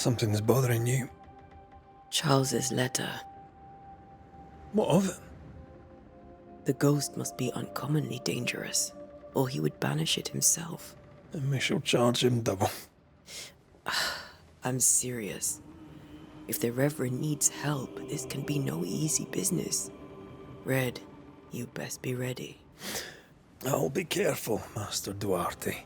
Something's bothering you. Charles's letter. What of it? The ghost must be uncommonly dangerous, or he would banish it himself. And we shall charge him double. I'm serious. If the Reverend needs help, this can be no easy business. Red, you best be ready. I'll be careful, Master Duarte.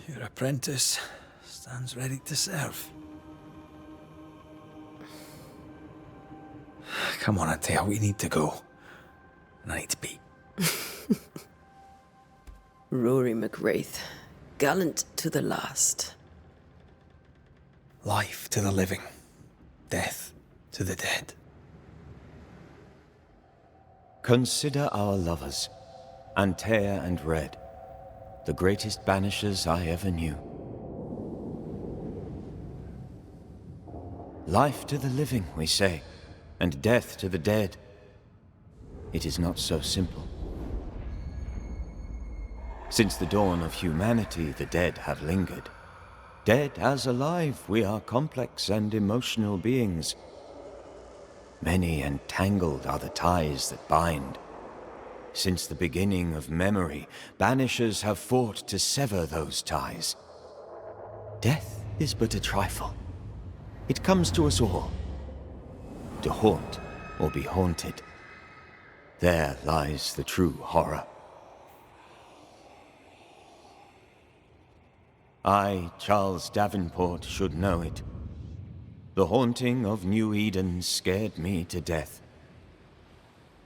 Your apprentice stands ready to serve. Come on, Atea, we need to go. And I need to pee. Rory McWraith, gallant to the last. Life to the living, death to the dead. Consider our lovers, Antea and Red, the greatest banishers I ever knew. Life to the living, we say, and death to the dead. It is not so simple. Since the dawn of humanity, the dead have lingered. Dead as alive, we are complex and emotional beings. Many and tangled are the ties that bind. Since the beginning of memory, banishers have fought to sever those ties. Death is but a trifle. It comes to us all. To haunt or be haunted. There lies the true horror. I, Charles Davenport, should know it. The haunting of New Eden scared me to death.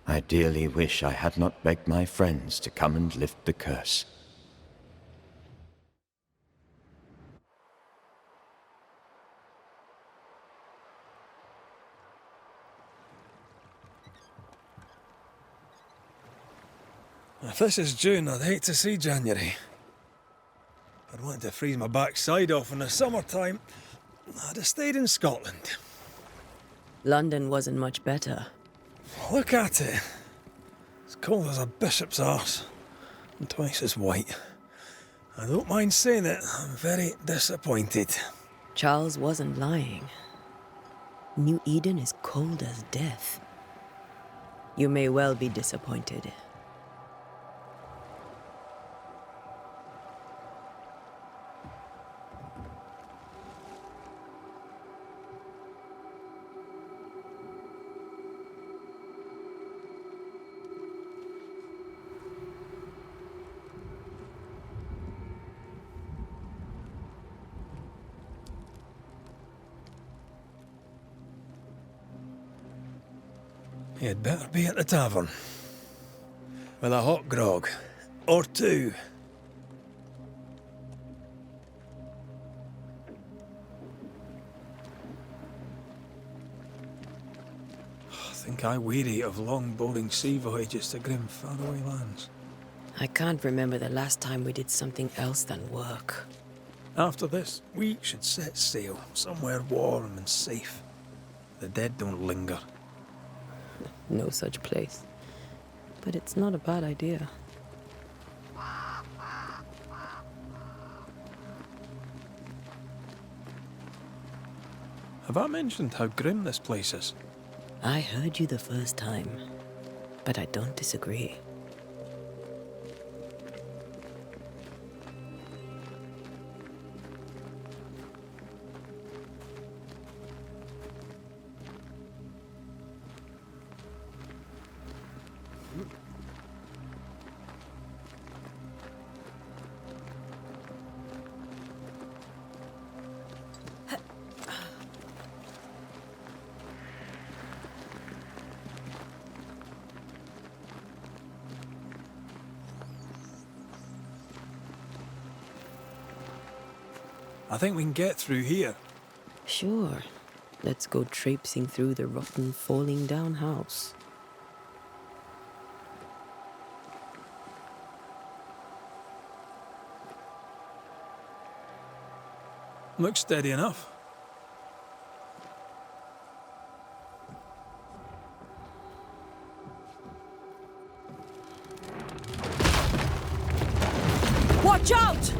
I dearly wish I had not begged my friends to come and lift the curse. If this is June, I'd hate to see January. I'd wanted to freeze my backside off in the summertime. I'd have stayed in Scotland. London wasn't much better. Look at it. It's cold as a bishop's arse, and twice as white. I don't mind saying it, I'm very disappointed. Charles wasn't lying. New Eden is cold as death. You may well be disappointed. You'd better be at the tavern. With a hot grog. Or two. I think I weary of long, boring sea voyages to grim, faraway lands. I can't remember the last time we did something else than work. After this, we should set sail somewhere warm and safe. The dead don't linger. No such place. But it's not a bad idea. Have I mentioned how grim this place is? I heard you the first time, but I don't disagree. I think we can get through here. Sure. Let's go traipsing through the rotten, falling down house. Looks steady enough. Watch out!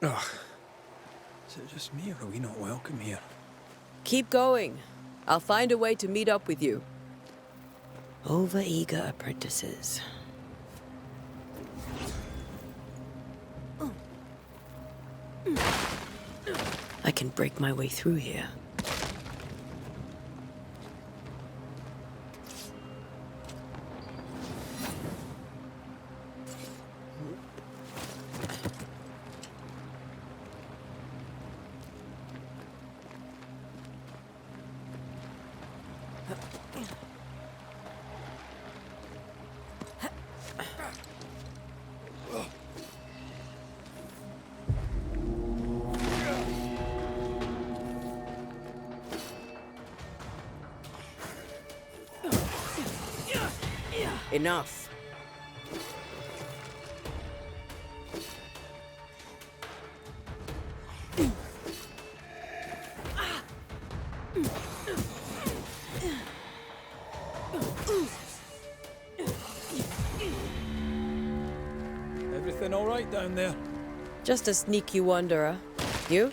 Ugh. Is it just me, or are we not welcome here? Keep going. I'll find a way to meet up with you. Overeager apprentices. I can break my way through here. Enough. Everything all right down there? Just a sneaky wanderer. You?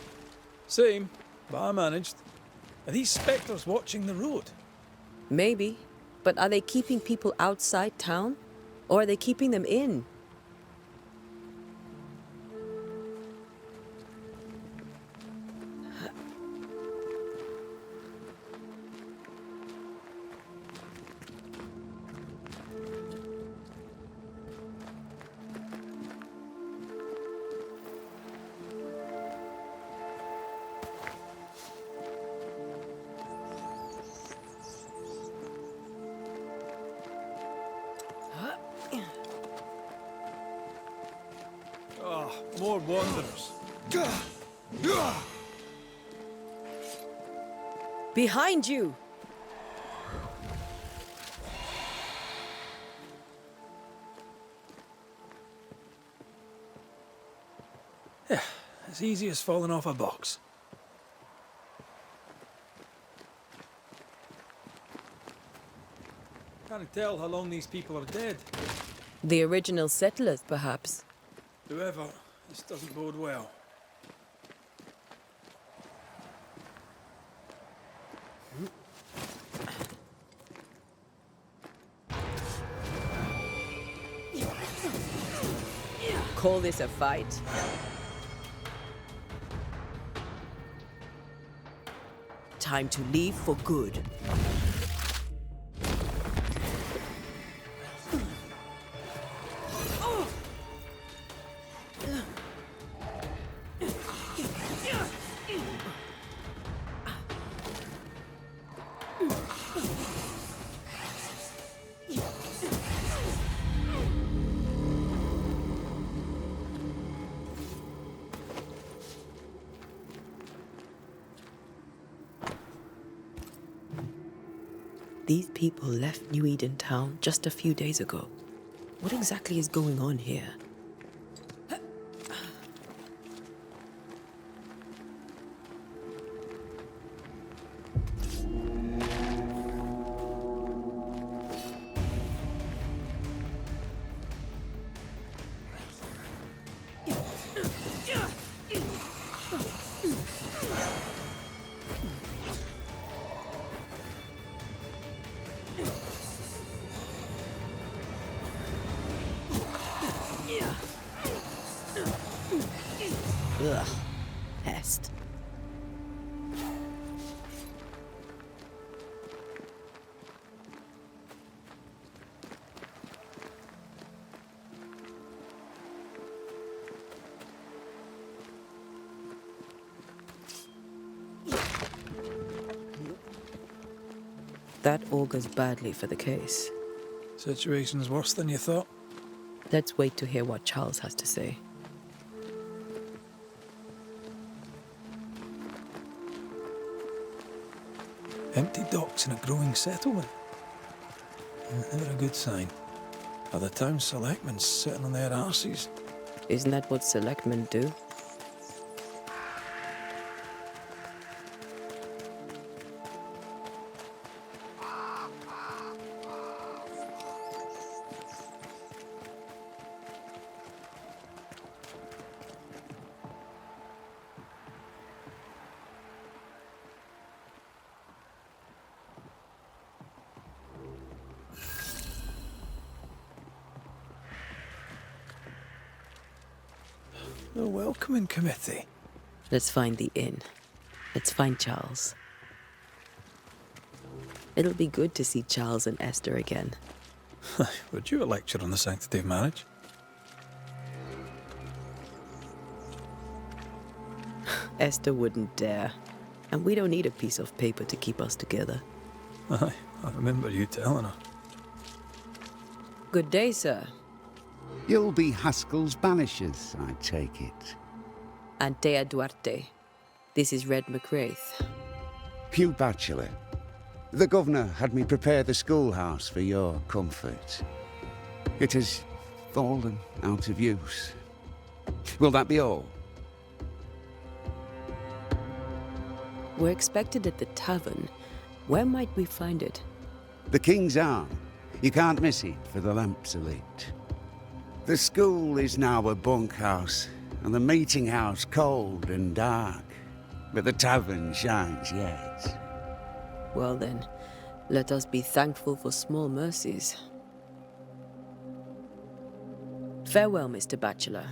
Same, but I managed. Are these spectres watching the road? Maybe. But are they keeping people outside town? Or are they keeping them in? Ah, more wanderers. Behind you! As easy as falling off a box. Can't tell how long these people are dead. The original settlers, perhaps. Whoever, this doesn't bode well. Call this a fight. Time to leave for good. These people left New Eden Town just a few days ago. What exactly is going on here? Ugh, pest. That augurs badly for the case. Situation's worse than you thought. Let's wait to hear what Charles has to say. Empty docks in a growing settlement. Never a good sign. Are the town selectmen sitting on their arses? Isn't that what selectmen do? A welcoming committee. Let's find the inn. Let's find Charles. It'll be good to see Charles and Esther again. Would you a lecture on the sanctity of marriage? Esther wouldn't dare. And we don't need a piece of paper to keep us together. Aye, I remember you telling her. Good day, sir. You'll be Haskell's Banishers, I take it. Antea Duarte. This is Red McWraith. Hugh Bachelor. The governor had me prepare the schoolhouse for your comfort. It has fallen out of use. Will that be all? We're expected at the tavern. Where might we find it? The King's Arm. You can't miss it, for the lamps are lit. The school is now a bunkhouse, and the meeting house cold and dark. But the tavern shines yet. Well then, let us be thankful for small mercies. Farewell, Mr. Bachelor,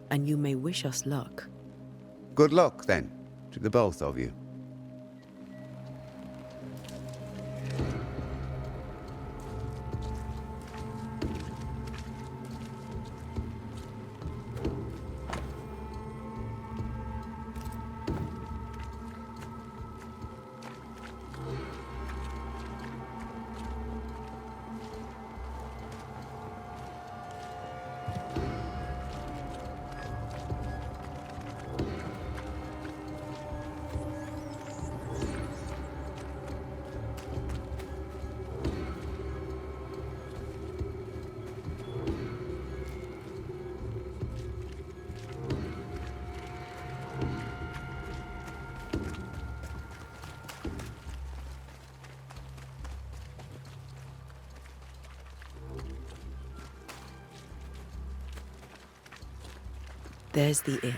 and you may wish us luck. Good luck, then, to the both of you. There's the inn.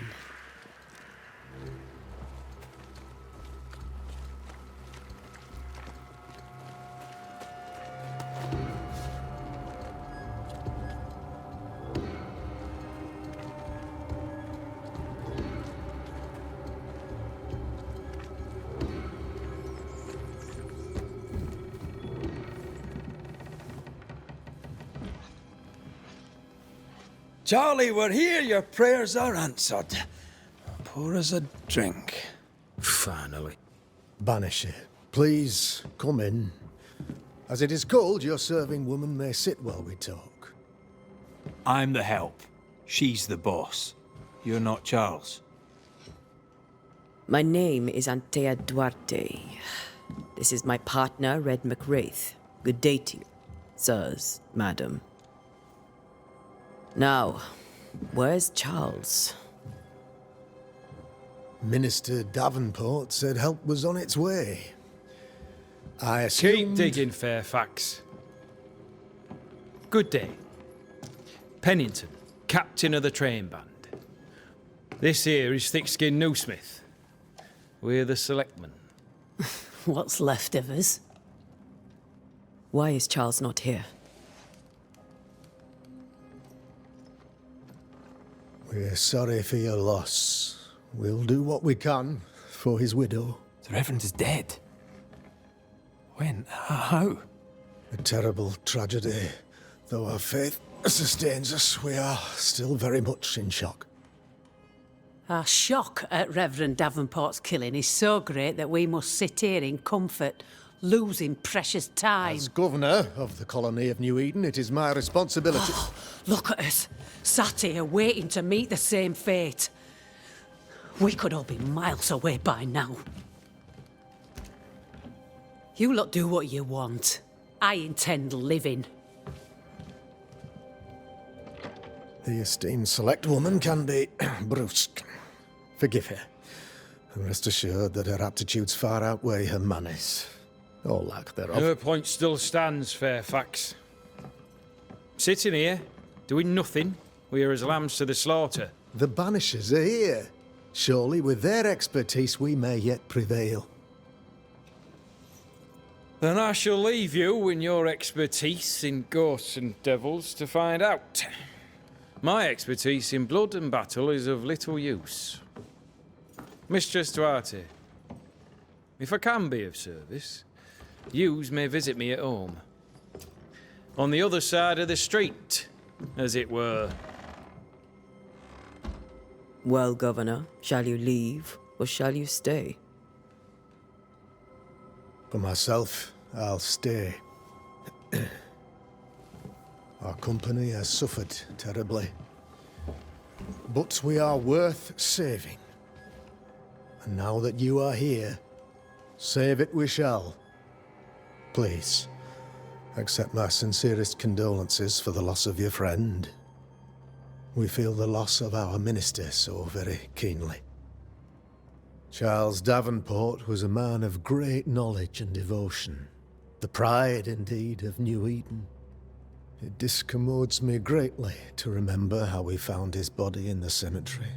Charlie, we're here. Your prayers are answered. Pour us a drink. Finally. Banisher, please come in. As it is cold, your serving woman may sit while we talk. I'm the help. She's the boss. You're not Charles. My name is Antea Duarte. This is my partner, Red McWraith. Good day to you, sirs, madam. Now, where's Charles? Minister Davenport said help was on its way. I Keep assumed... digging, Fairfax. Good day. Pennington, captain of the train band. This here is thick-skinned Newsmith. We're the selectmen. What's left of us? Why is Charles not here? We're sorry for your loss. We'll do what we can for his widow. The Reverend is dead. When? How? A terrible tragedy. Though our faith sustains us, we are still very much in shock. Our shock at Reverend Davenport's killing is so great that we must sit here in comfort, losing precious time. As governor of the colony of New Eden, it is my responsibility... Look at us, sat here waiting to meet the same fate. We could all be miles away by now. You lot do what you want. I intend living. The esteemed select woman can be brusque. Forgive her. And rest assured that her aptitudes far outweigh her manners. Or lack thereof. Her point still stands, Fairfax. Sitting here, doing nothing, we're as lambs to the slaughter. The Banishers are here. Surely with their expertise we may yet prevail. Then I shall leave you in your expertise in ghosts and devils to find out. My expertise in blood and battle is of little use. Mistress Duarte, if I can be of service, yous may visit me at home. On the other side of the street, as it were. Well, Governor, shall you leave or shall you stay? For myself, I'll stay. Our company has suffered terribly. But we are worth saving. And now that you are here, save it we shall. Please, accept my sincerest condolences for the loss of your friend. We feel the loss of our minister so very keenly. Charles Davenport was a man of great knowledge and devotion. The pride, indeed, of New Eden. It discommodes me greatly to remember how we found his body in the cemetery.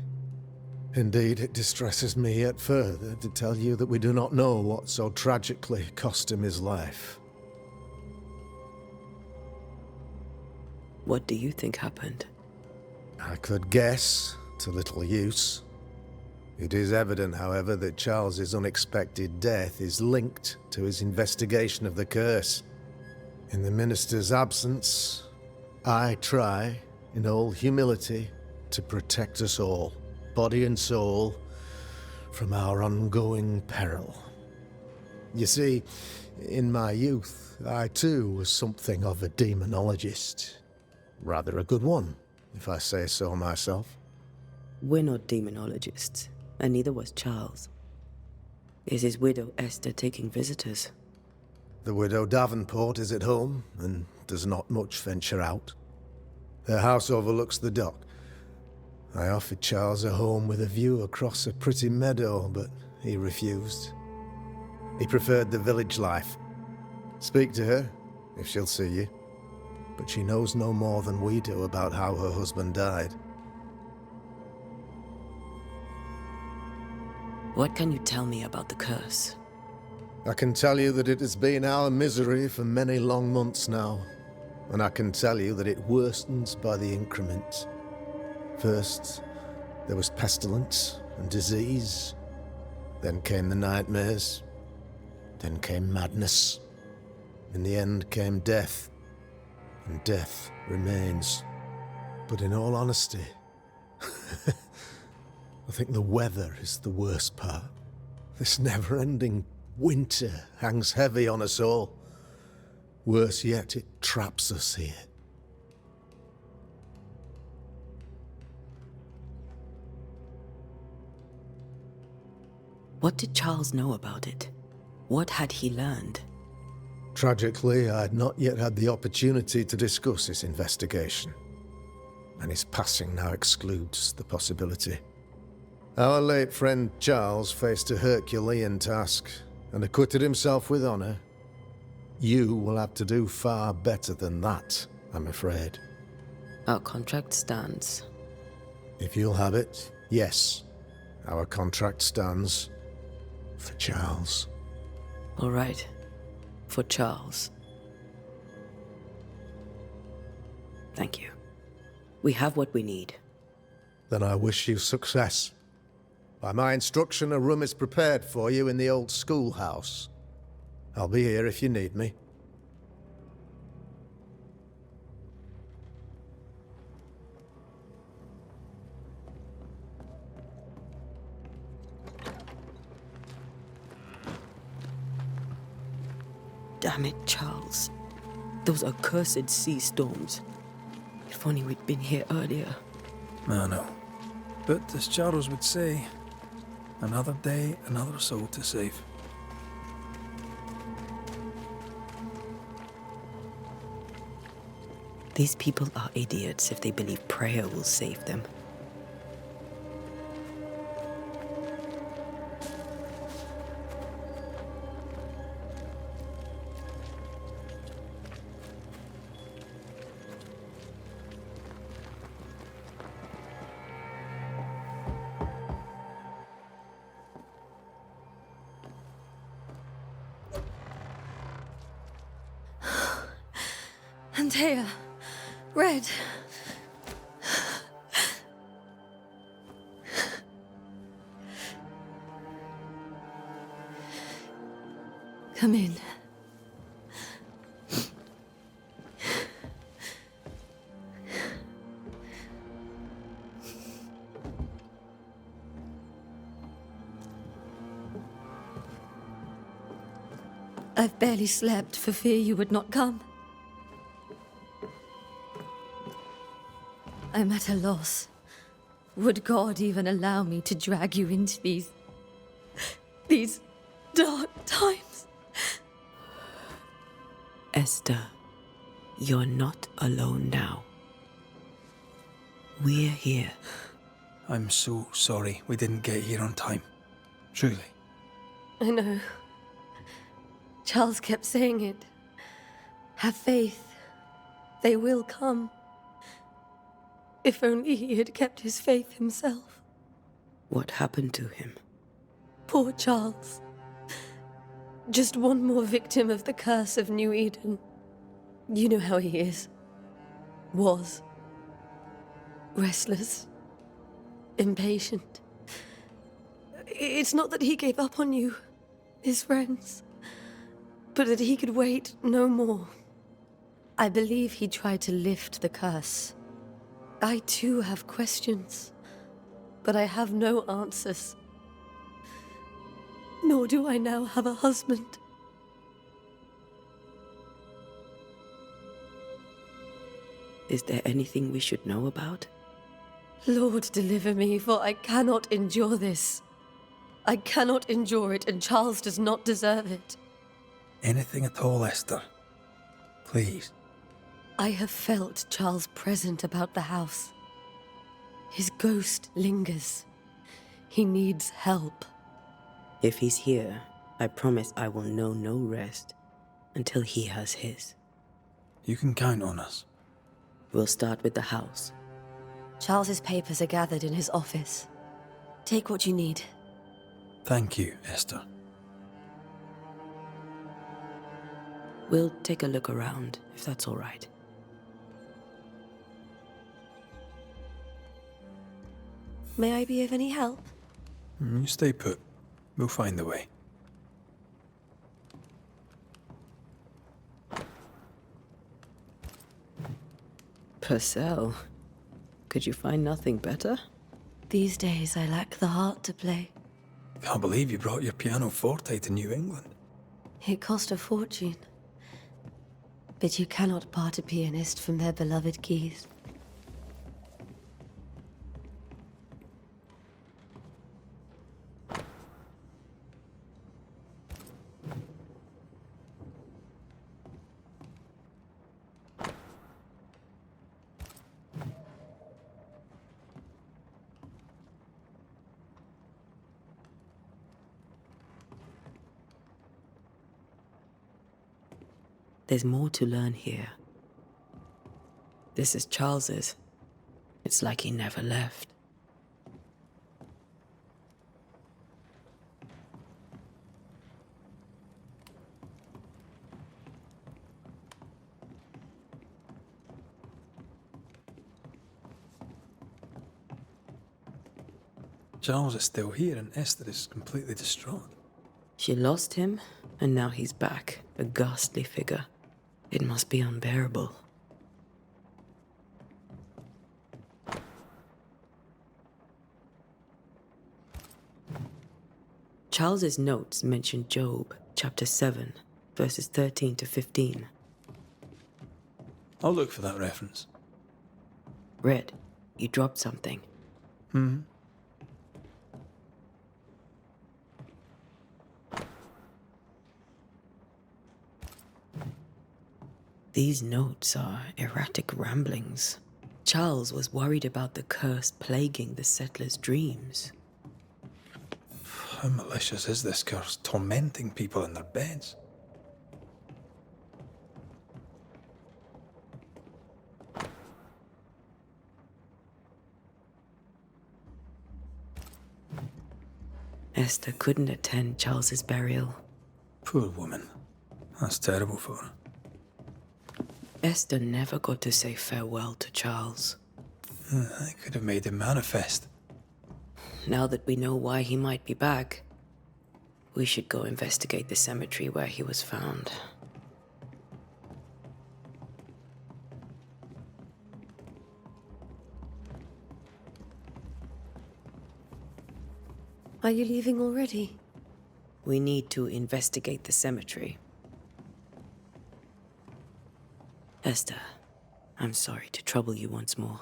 Indeed, it distresses me yet further to tell you that we do not know what so tragically cost him his life. What do you think happened? I could guess, to little use. It is evident, however, that Charles's unexpected death is linked to his investigation of the curse. In the minister's absence, I try, in all humility, to protect us all, body and soul, from our ongoing peril. You see, in my youth, I too was something of a demonologist. Rather a good one, if I say so myself. We're not demonologists, and neither was Charles. Is his widow Esther taking visitors? The widow Davenport is at home, and does not much venture out. Her house overlooks the dock. I offered Charles a home with a view across a pretty meadow, but he refused. He preferred the village life. Speak to her, if she'll see you. But she knows no more than we do about how her husband died. What can you tell me about the curse? I can tell you that it has been our misery for many long months now. And I can tell you that it worstens by the increment. First, there was pestilence and disease. Then came the nightmares. Then came madness. In the end came death. And death remains. But in all honesty, I think the weather is the worst part. This never-ending winter hangs heavy on us all. Worse yet, it traps us here. What did Charles know about it? What had he learned? Tragically, I had not yet had the opportunity to discuss his investigation, and his passing now excludes the possibility. Our late friend Charles faced a Herculean task, and acquitted himself with honor. You will have to do far better than that, I'm afraid. Our contract stands. If you'll have it, yes. Our contract stands for Charles. All right. For Charles. Thank you. We have what we need. Then I wish you success. By my instruction, a room is prepared for you in the old schoolhouse. I'll be here if you need me. Damn it, Charles. Those accursed sea storms. If only we'd been here earlier. I know. But as Charles would say, another day, another soul to save. These people are idiots if they believe prayer will save them. Antea, Red. Come in. I've barely slept for fear you would not come. I'm at a loss. Would God even allow me to drag you into these dark times? Esther, you're not alone now. We're here. I'm so sorry we didn't get here on time. Truly. I know. Charles kept saying it. Have faith. They will come. If only he had kept his faith himself. What happened to him? Poor Charles. Just one more victim of the curse of New Eden. You know how he is. Was. Restless. Impatient. It's not that he gave up on you, his friends, but that he could wait no more. I believe he tried to lift the curse. I too have questions, but I have no answers. Nor do I now have a husband. Is there anything we should know about? Lord, deliver me, for I cannot endure this. I cannot endure it, and Charles does not deserve it. Anything at all, Esther. Please. I have felt Charles present about the house. His ghost lingers. He needs help. If he's here, I promise I will know no rest until he has his. You can count on us. We'll start with the house. Charles's papers are gathered in his office. Take what you need. Thank you, Esther. We'll take a look around, if that's all right. May I be of any help? You stay put. We'll find the way. Purcell, could you find nothing better? These days I lack the heart to play. Can't believe you brought your pianoforte to New England. It cost a fortune. But you cannot part a pianist from their beloved keys. There's more to learn here. This is Charles's. It's like he never left. Charles is still here and Esther is completely distraught. She lost him, and now he's back, a ghastly figure. It must be unbearable. Charles's notes mention Job, chapter 7, verses 13 to 15. I'll look for that reference. Red, you dropped something. These notes are erratic ramblings. Charles was worried about the curse plaguing the settlers' dreams. How malicious is this curse, tormenting people in their beds? Esther couldn't attend Charles's burial. Poor woman. That's terrible for her. Esther never got to say farewell to Charles. I could have made him manifest. Now that we know why he might be back, We should go investigate the cemetery where he was found. Are you leaving already? We need to investigate the cemetery. Esther, I'm sorry to trouble you once more.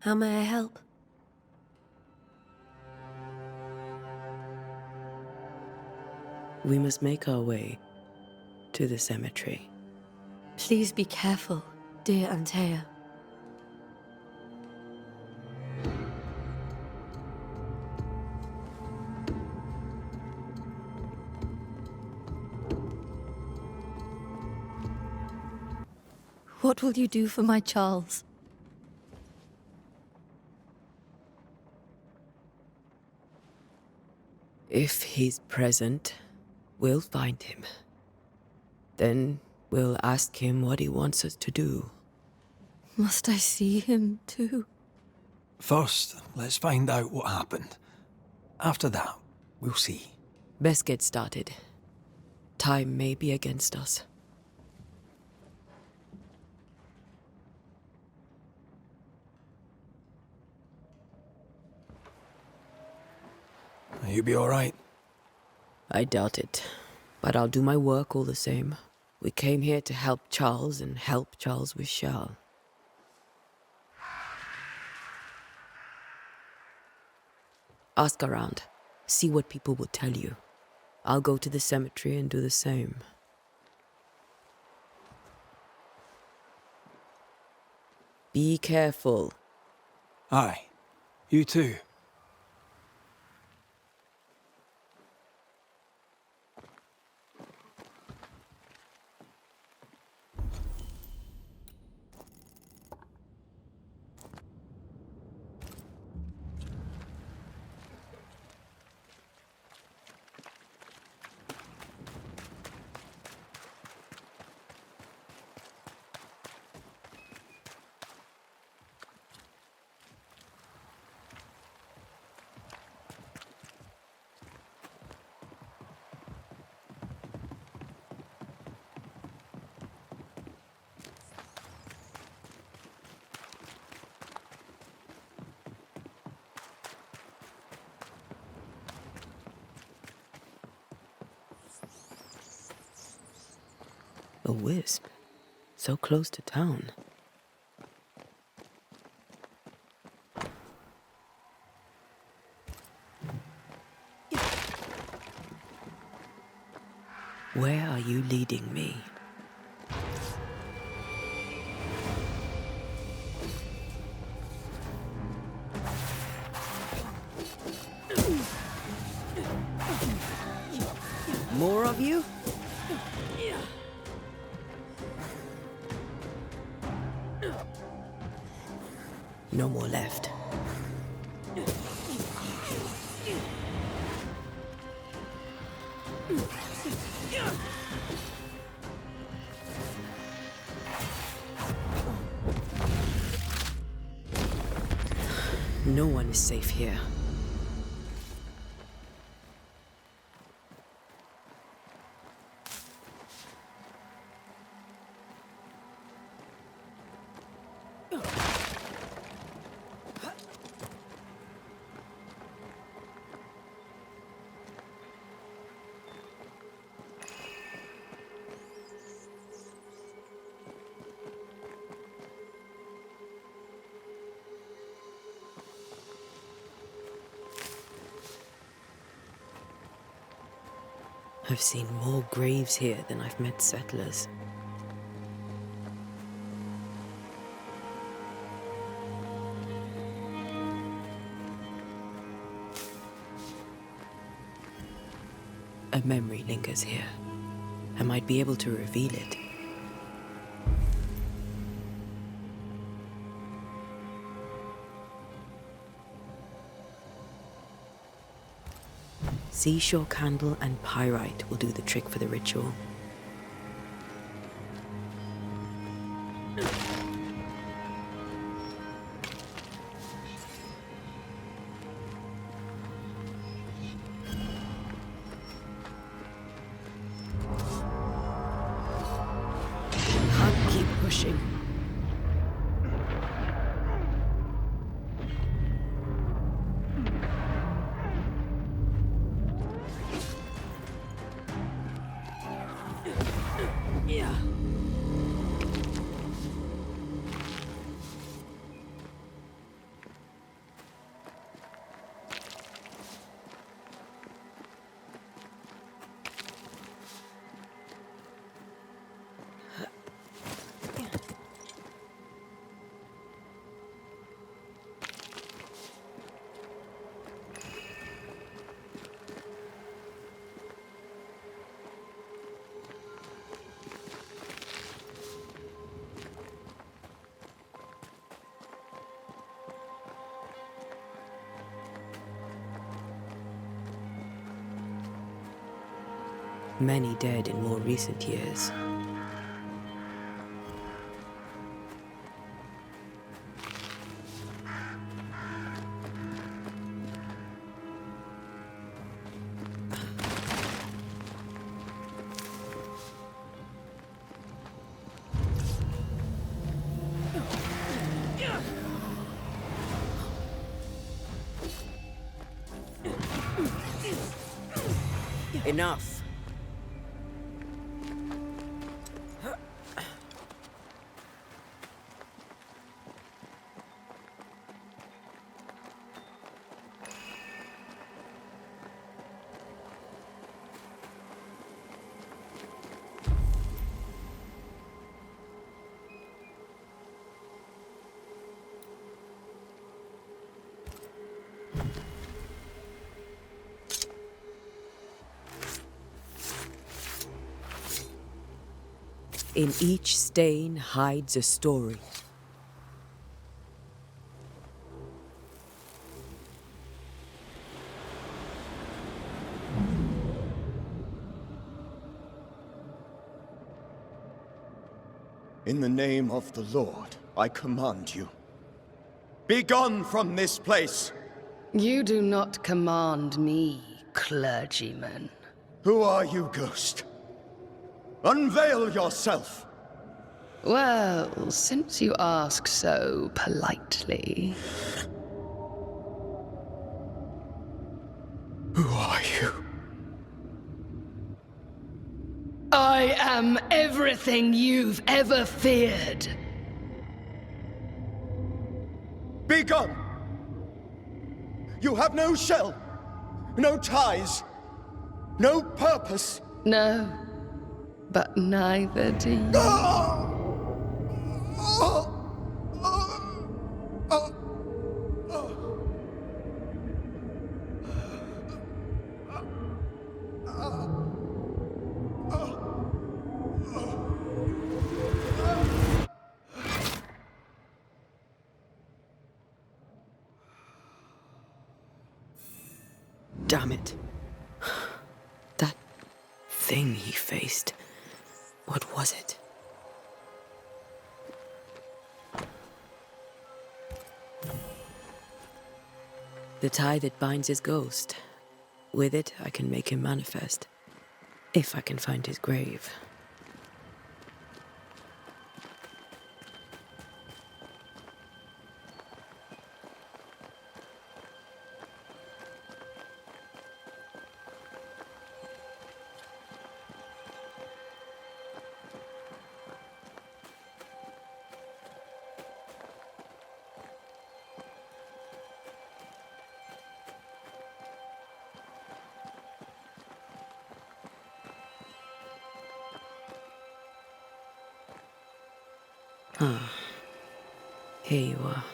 How may I help? We must make our way to the cemetery. Please be careful, dear Antea. What will you do for my Charles? If he's present, we'll find him. Then we'll ask him what he wants us to do. Must I see him too? First, let's find out what happened. After that, we'll see. Best get started. Time may be against us. You be alright? I doubt it, but I'll do my work all the same. We came here to help Charles and help Charles with Charles. Ask around. See what people will tell you. I'll go to the cemetery and do the same. Be careful. Aye. You too. A wisp. So close to town. Where are you leading me? More of you? No more left. No one is safe here. I've seen more graves here than I've met settlers. A memory lingers here. I might be able to reveal it. Seashore candle and pyrite will do the trick for the ritual. Many dead in more recent years. Enough. In each stain hides a story. In the name of the Lord, I command you. Be gone from this place! You do not command me, clergyman. Who are you, ghost? Unveil yourself! Well, since you ask so politely. Who are you? I am everything you've ever feared. Be gone! You have no shell, no ties, no purpose. No, but neither do you. Damn it. That thing he faced. What was it? The tie that binds his ghost. With it, I can make him manifest. If I can find his grave. Ah, here you are.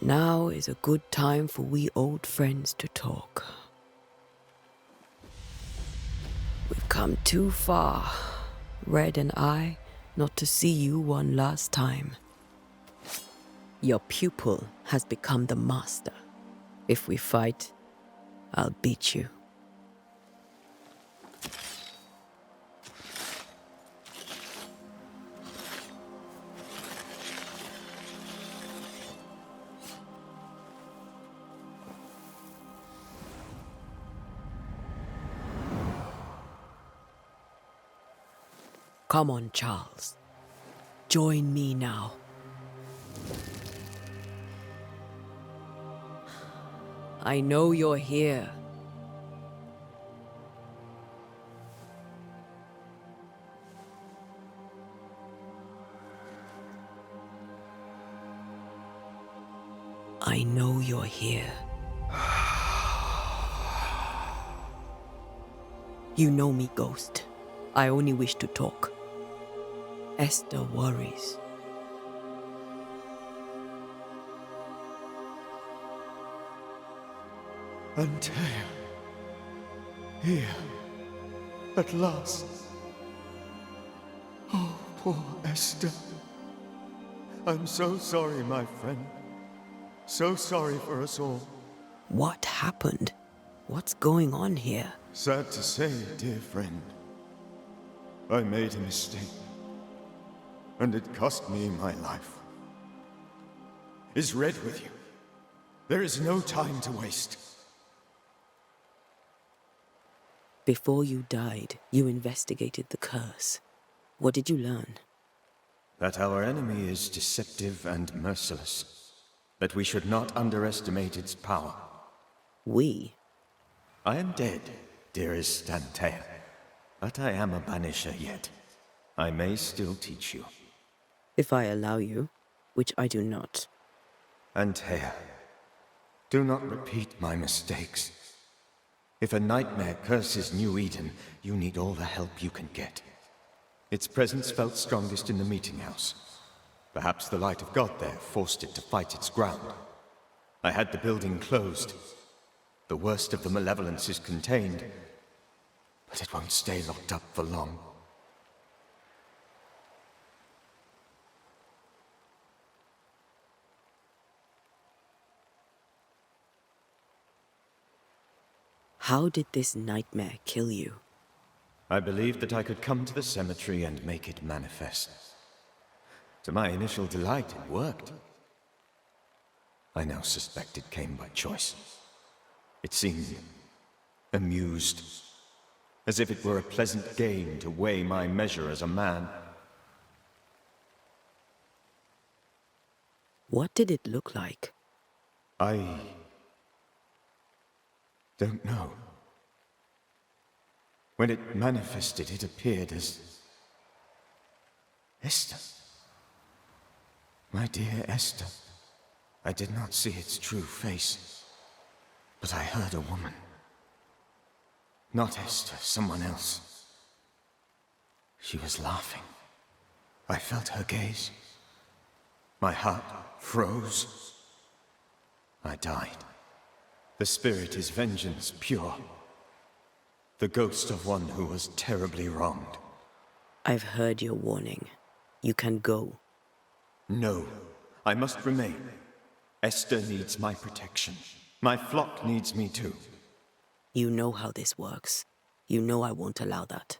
Now is a good time for we old friends to talk. We've come too far, Red and I, not to see you one last time. Your pupil has become the master. If we fight, I'll beat you. Come on, Charles. Join me now. I know you're here. I know you're here. You know me, Ghost. I only wish to talk. Esther worries. Until here, at last. Oh, poor Esther. I'm so sorry, my friend. So sorry for us all. What happened? What's going on here? Sad to say, dear friend, I made a mistake. And it cost me my life. Is Red with you? There is no time to waste. Before you died, you investigated the curse. What did you learn? That our enemy is deceptive and merciless. That we should not underestimate its power. We? I am dead, dearest Antea. But I am a Banisher yet. I may still teach you. If I allow you, which I do not. Antea, do not repeat my mistakes. If a nightmare curses New Eden, you need all the help you can get. Its presence felt strongest in the meeting house. Perhaps the light of God there forced it to fight its ground. I had the building closed. The worst of the malevolence is contained, but it won't stay locked up for long. How did this nightmare kill you? I believed that I could come to the cemetery and make it manifest. To my initial delight, it worked. I now suspect it came by choice. It seemed amused, as if it were a pleasant game to weigh my measure as a man. What did it look like? I don't know. When it manifested, it appeared as Esther. My dear Esther. I did not see its true face, but I heard a woman. Not Esther, someone else. She was laughing. I felt her gaze. My heart froze. I died. The spirit is vengeance pure. The ghost of one who was terribly wronged. I've heard your warning. You can go. No, I must remain. Esther needs my protection. My flock needs me too. You know how this works. You know I won't allow that.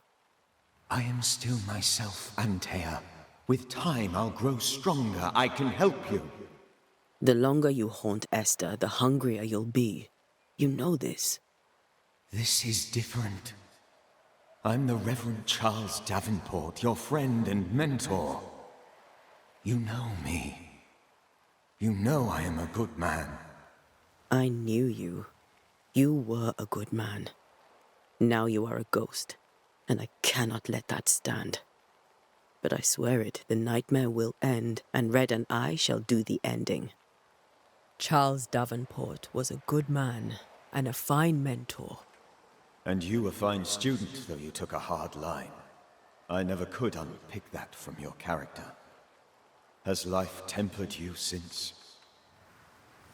I am still myself, Antea. With time, I'll grow stronger. I can help you. The longer you haunt Esther, the hungrier you'll be. You know this. This is different. I'm the Reverend Charles Davenport, your friend and mentor. You know me. You know I am a good man. I knew you. You were a good man. Now you are a ghost, and I cannot let that stand. But I swear it, the nightmare will end, and Red and I shall do the ending. Charles Davenport was a good man and a fine mentor. And you a fine student, though you took a hard line. I never could unpick that from your character. Has life tempered you since?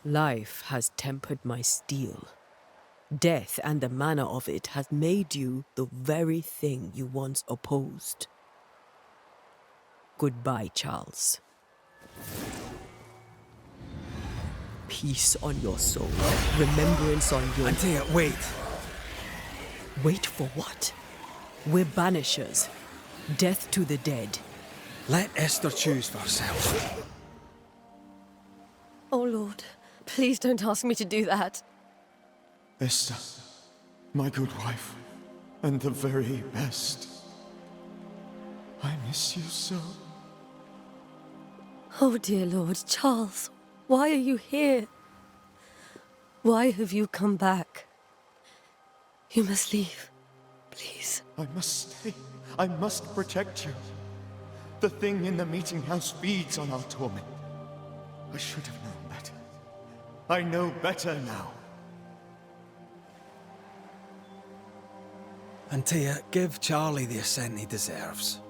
Life has tempered my steel. Death and the manner of it has made you the very thing you once opposed. Goodbye, Charles. Peace on your soul. Remembrance on your... Antea, wait. Wait for what? We're Banishers. Death to the dead. Let Esther choose for herself. Oh, Lord, please don't ask me to do that. Esther, my good wife, and the very best. I miss you so. Oh, dear Lord, Charles, why are you here? Why have you come back? You must leave, please. I must stay. I must protect you. The thing in the meeting house feeds on our torment. I should have known better. I know better now. Antea, give Charlie the ascent he deserves.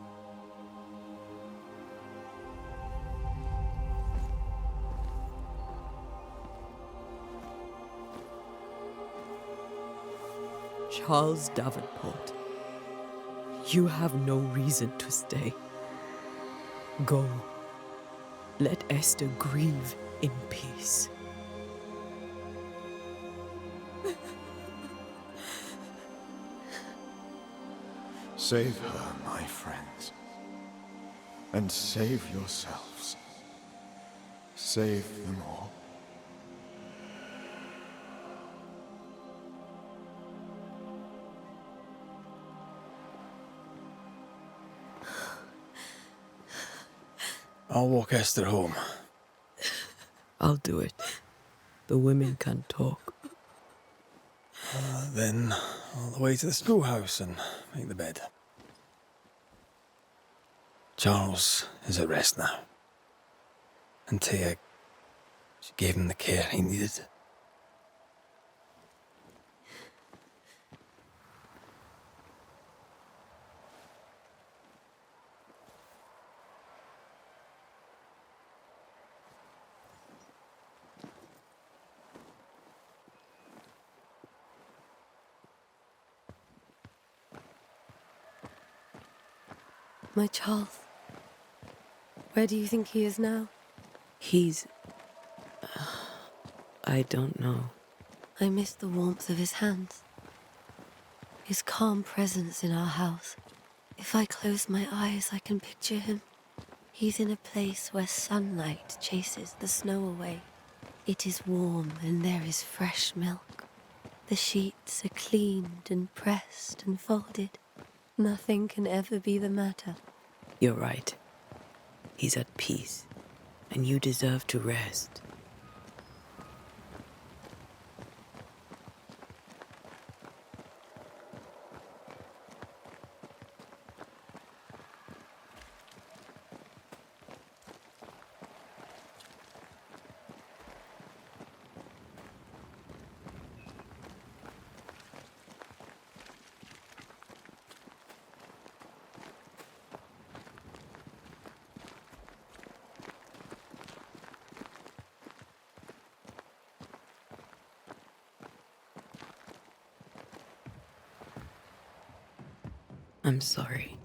Charles Davenport, you have no reason to stay. Go. Let Esther grieve in peace. Save her, my friends. And save yourselves. Save them all. I'll walk Esther home. I'll do it. The women can talk. Then all the way to the schoolhouse and make the bed. Charles is at rest now. And Tia, she gave him the care he needed. My Charles. Where do you think he is now? He's... I don't know. I miss the warmth of his hands. His calm presence in our house. If I close my eyes, I can picture him. He's in a place where sunlight chases the snow away. It is warm and there is fresh milk. The sheets are cleaned and pressed and folded. Nothing can ever be the matter. You're right. He's at peace, and you deserve to rest. I'm sorry.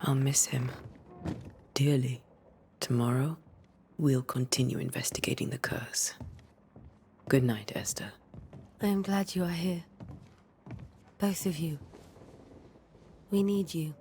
I'll miss him dearly. Tomorrow, we'll continue investigating the curse. Good night, Esther. I am glad you are here. Both of you. We need you.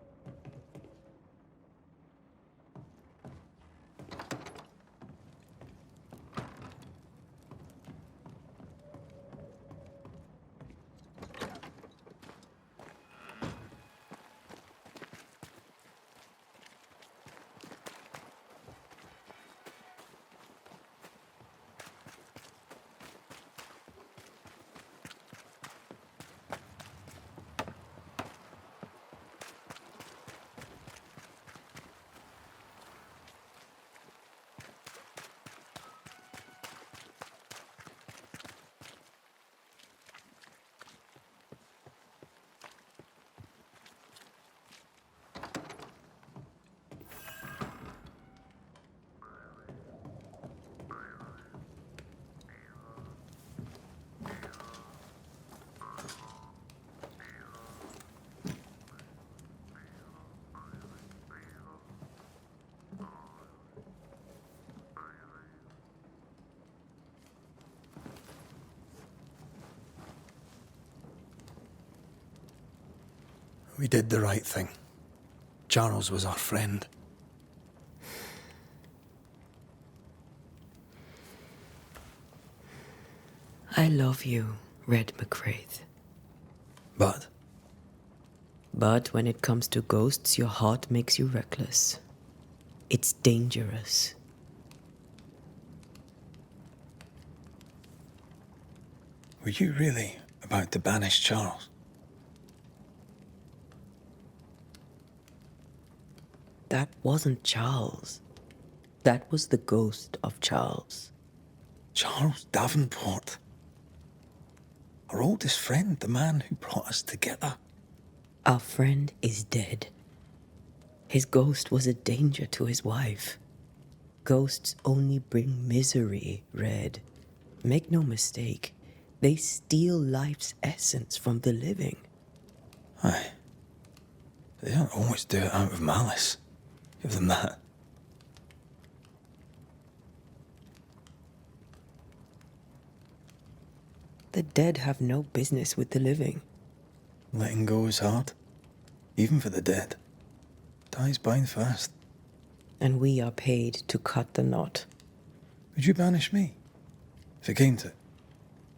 We did the right thing. Charles was our friend. I love you, Red McCraith. But But when it comes to ghosts, your heart makes you reckless. It's dangerous. were you really about to banish Charles? That wasn't Charles. That was the ghost of Charles. Charles Davenport. Our oldest friend, the man who brought us together. Our friend is dead. His ghost was a danger to his wife. Ghosts only bring misery, Red. Make no mistake, they steal life's essence from the living. Aye. They don't always do it out of malice. Give them that. The dead have no business with the living. Letting go is hard, even for the dead. Ties bind fast. And we are paid to cut the knot. Would you banish me, if it came to it?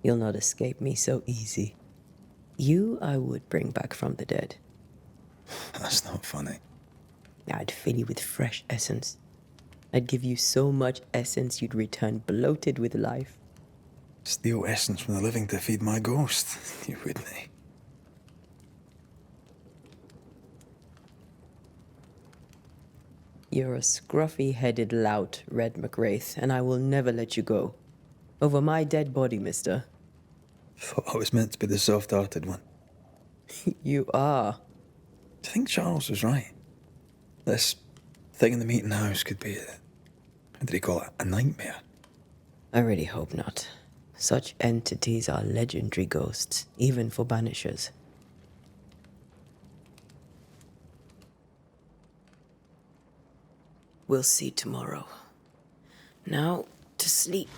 You'll not escape me so easy. You I would bring back from the dead. That's not funny. I'd fill you with fresh essence. I'd give you so much essence you'd return bloated with life. Steal essence from the living to feed my ghost. You wouldn't. You're a scruffy-headed lout, Red McWraith, and I will never let you go. Over my dead body, mister. Thought I was meant to be the soft-hearted one. You are. Do you think Charles was right? This thing in the meeting house could be what did he call it? A nightmare? I really hope not. Such entities are legendary ghosts, even for Banishers. We'll see tomorrow. Now, to sleep.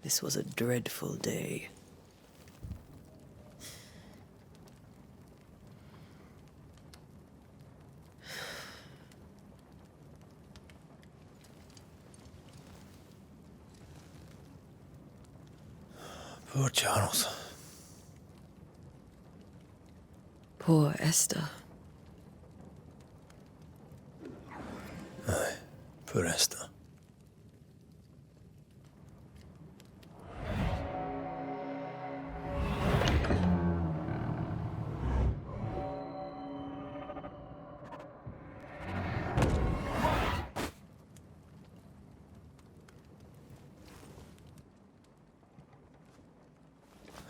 This was a dreadful day. Poor Charles. Poor Esther. Aye, poor Esther.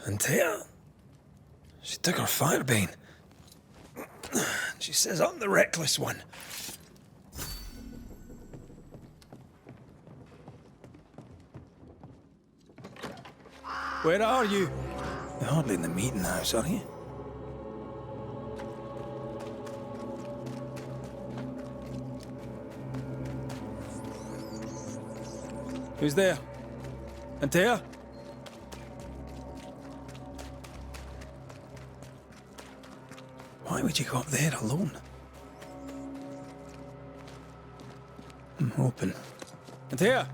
And Tia, she took her firebane. She says I'm the reckless one. Where are you? You're hardly in the meeting house, are you? Who's there? Antea? Why would you go up there alone? I'm hoping. Antea?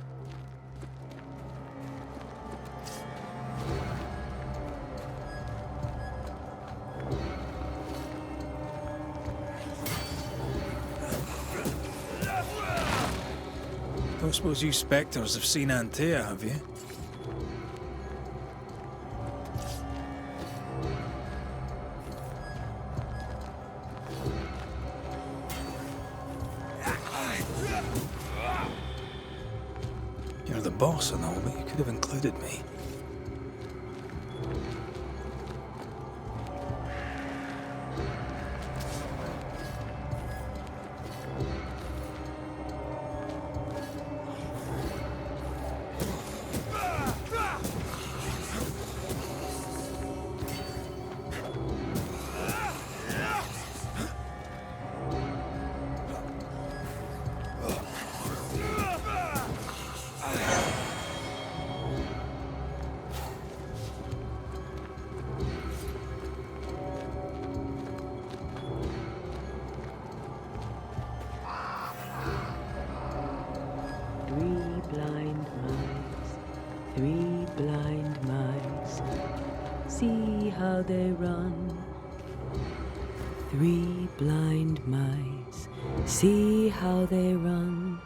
Don't suppose you spectres have seen Antea, have you? You're the boss and all, but you could have included me. Three blind mice, see how they run. Three blind mice, see how they run.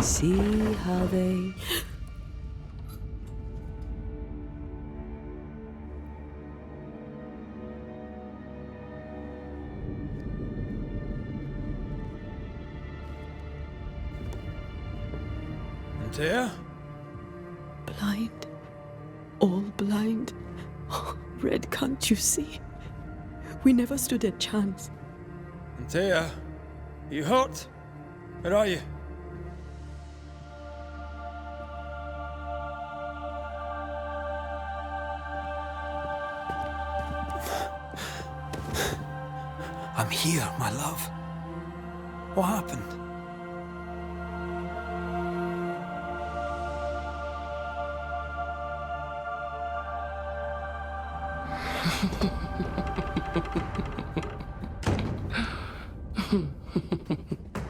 See how they... Antea? Blind. All blind. Oh, Red, can't you see? We never stood a chance. Antea? You hurt? Where are you? I'm here, my love. What happened?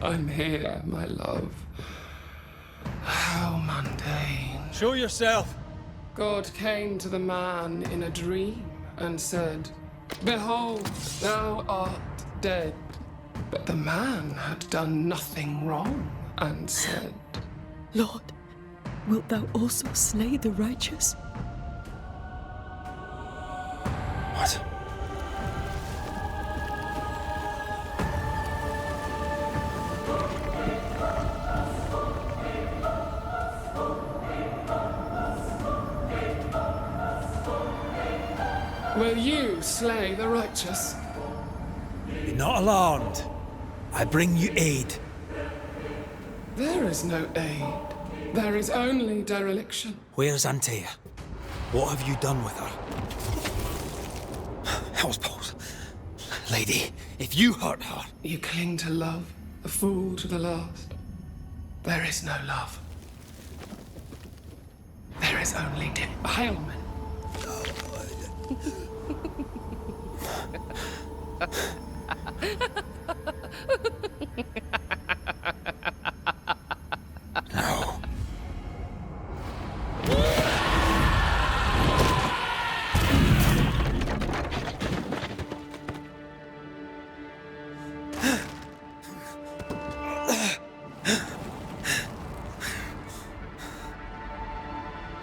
I'm here, my love. How mundane. Show yourself! God came to the man in a dream and said, "Behold, thou art dead." But the man had done nothing wrong and said, Lord, wilt thou also slay the righteous? What? "Will you slay the righteous?" Be not alarmed. I bring you aid. There is no aid. There is only dereliction. Where's Antea? What have you done with her? Hellsballs. Lady, if you hurt her... You cling to love, a fool to the last. There is no love. There is only defilement. No.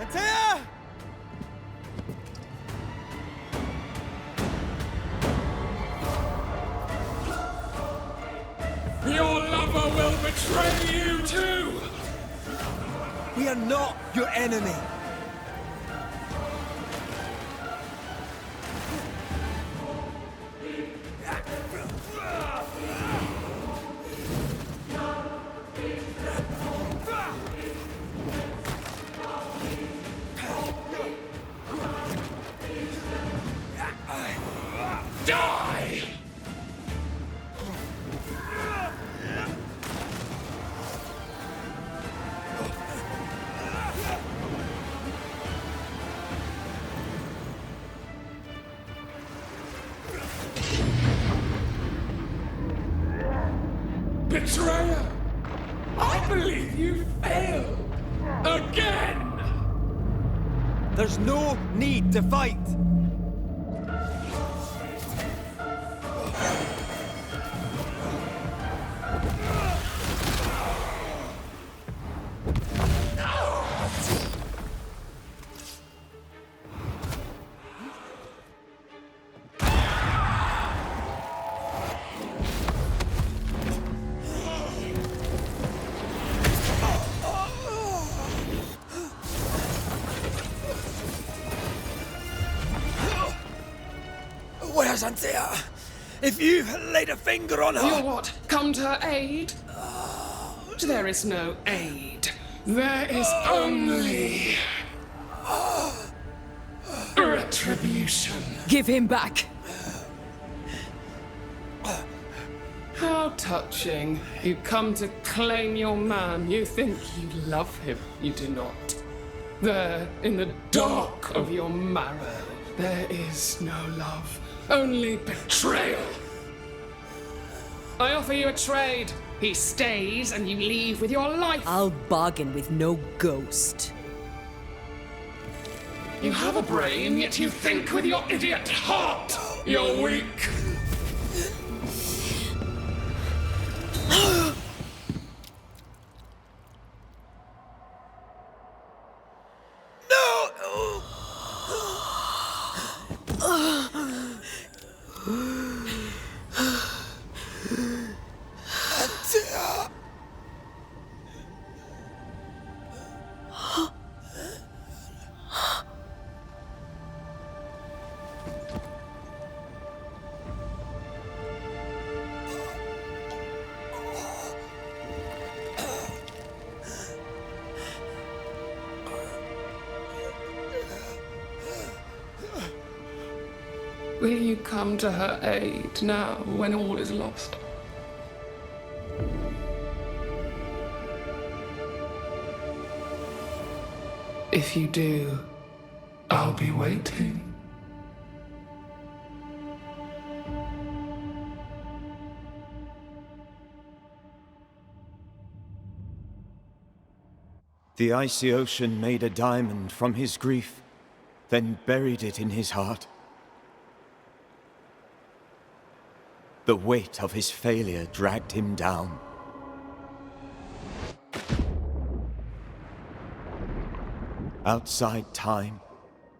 Antea! Your lover will betray you too! We are not your enemy. Die! Betrayer! I believe you failed! Again! There's no need to fight. Where's Antea? If you've laid a finger on her... You'll what? Come to her aid? There is no aid. There is only... retribution. Give him back! How touching. You come to claim your man. You think you love him. You do not. There, in the dark of your marrow, there is no love. Only betrayal. I offer you a trade. He stays and you leave with your life. I'll bargain with no ghost. You have a brain, yet you think with your idiot heart. You're weak. Will you come to her aid now when all is lost? If you do, I'll be waiting. The icy ocean made a diamond from his grief, then buried it in his heart. The weight of his failure dragged him down. Outside time,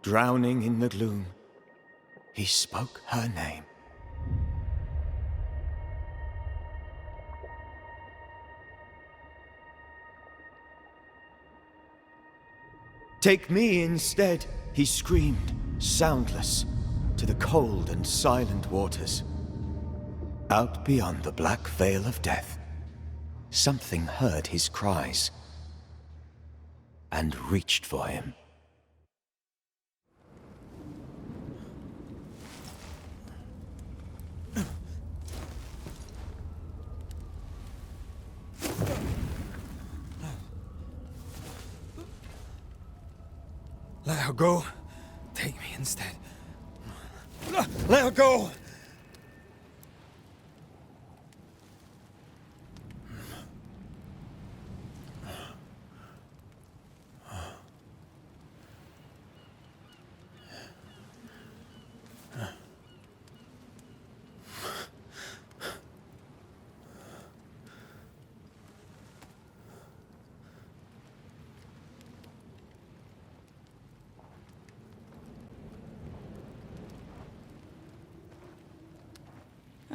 drowning in the gloom, he spoke her name. Take me instead, he screamed, soundless, to the cold and silent waters. Out beyond the black veil of death, something heard his cries and reached for him. Let her go. Take me instead. Let her go!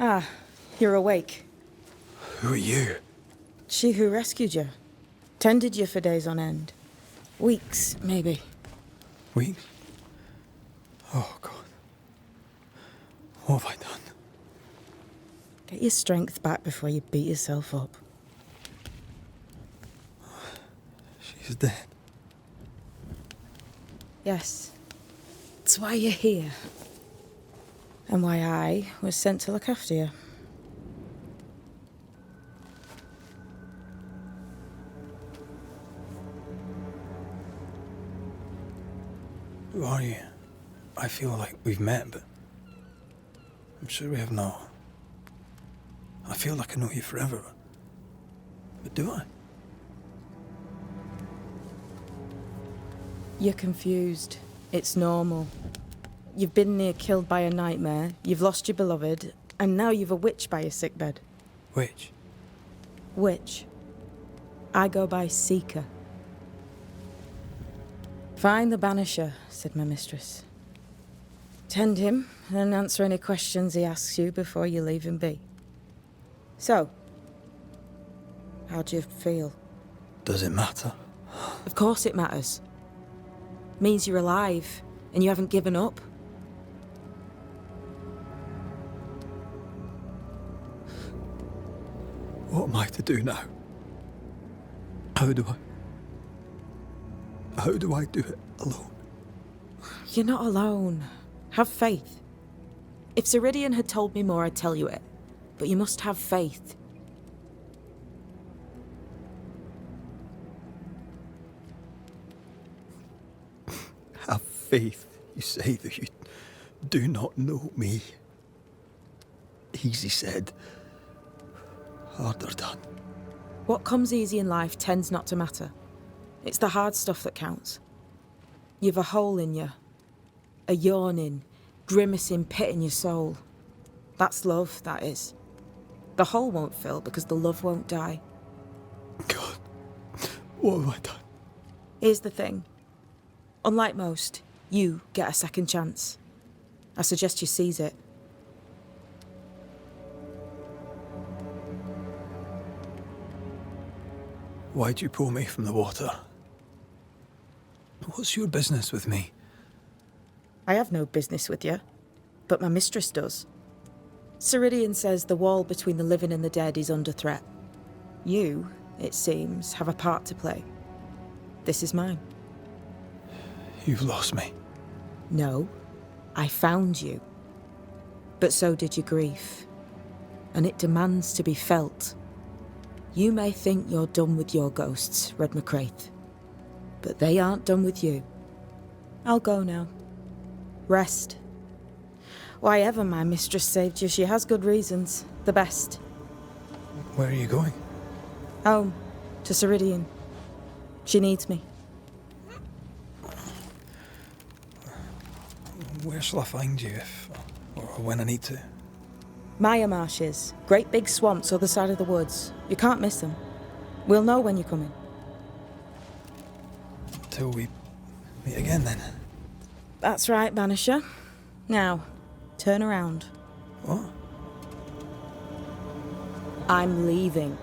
Ah, you're awake. Who are you? She who rescued you. Tended you for days on end. Weeks, maybe. Weeks? Oh, God. What have I done? Get your strength back before you beat yourself up. She's dead. Yes. That's why you're here. And why I was sent to look after you. Who are you? I feel like we've met, but I'm sure we have not. I feel like I know you forever, but do I? You're confused. It's normal. You've been near killed by a nightmare, you've lost your beloved, and now you've a witch by your sickbed. Which? Witch. I go by Seeker. Find the Banisher, said my mistress. Tend him, and answer any questions he asks you before you leave him be. So, how do you feel? Does it matter? Of course it matters. Means you're alive, and you haven't given up. What am I to do now? How do I do it alone? You're not alone. Have faith. If Ceridian had told me more, I'd tell you it. But you must have faith. Have faith, you say, that you do not know me. Easy said. Harder done. What comes easy in life tends not to matter. It's the hard stuff that counts. You've a hole in you. A yawning, grimacing pit in your soul. That's love, that is. The hole won't fill because the love won't die. God, what have I done? Here's the thing. Unlike most, you get a second chance. I suggest you seize it. Why'd you pull me from the water? What's your business with me? I have no business with you, but my mistress does. Ceridian says the wall between the living and the dead is under threat. You, it seems, have a part to play. This is mine. You've lost me. No, I found you. But so did your grief. And it demands to be felt. You may think you're done with your ghosts, Red McCraith. But they aren't done with you. I'll go now. Rest. Why ever my mistress saved you, she has good reasons. The best. Where are you going? Home. To Ceridian. She needs me. Where shall I find you if or when I need to? Maya marshes. Great big swamps other side of the woods. You can't miss them. We'll know when you're coming. Until we meet again, then. That's right, Banisher. Now, turn around. What? I'm leaving.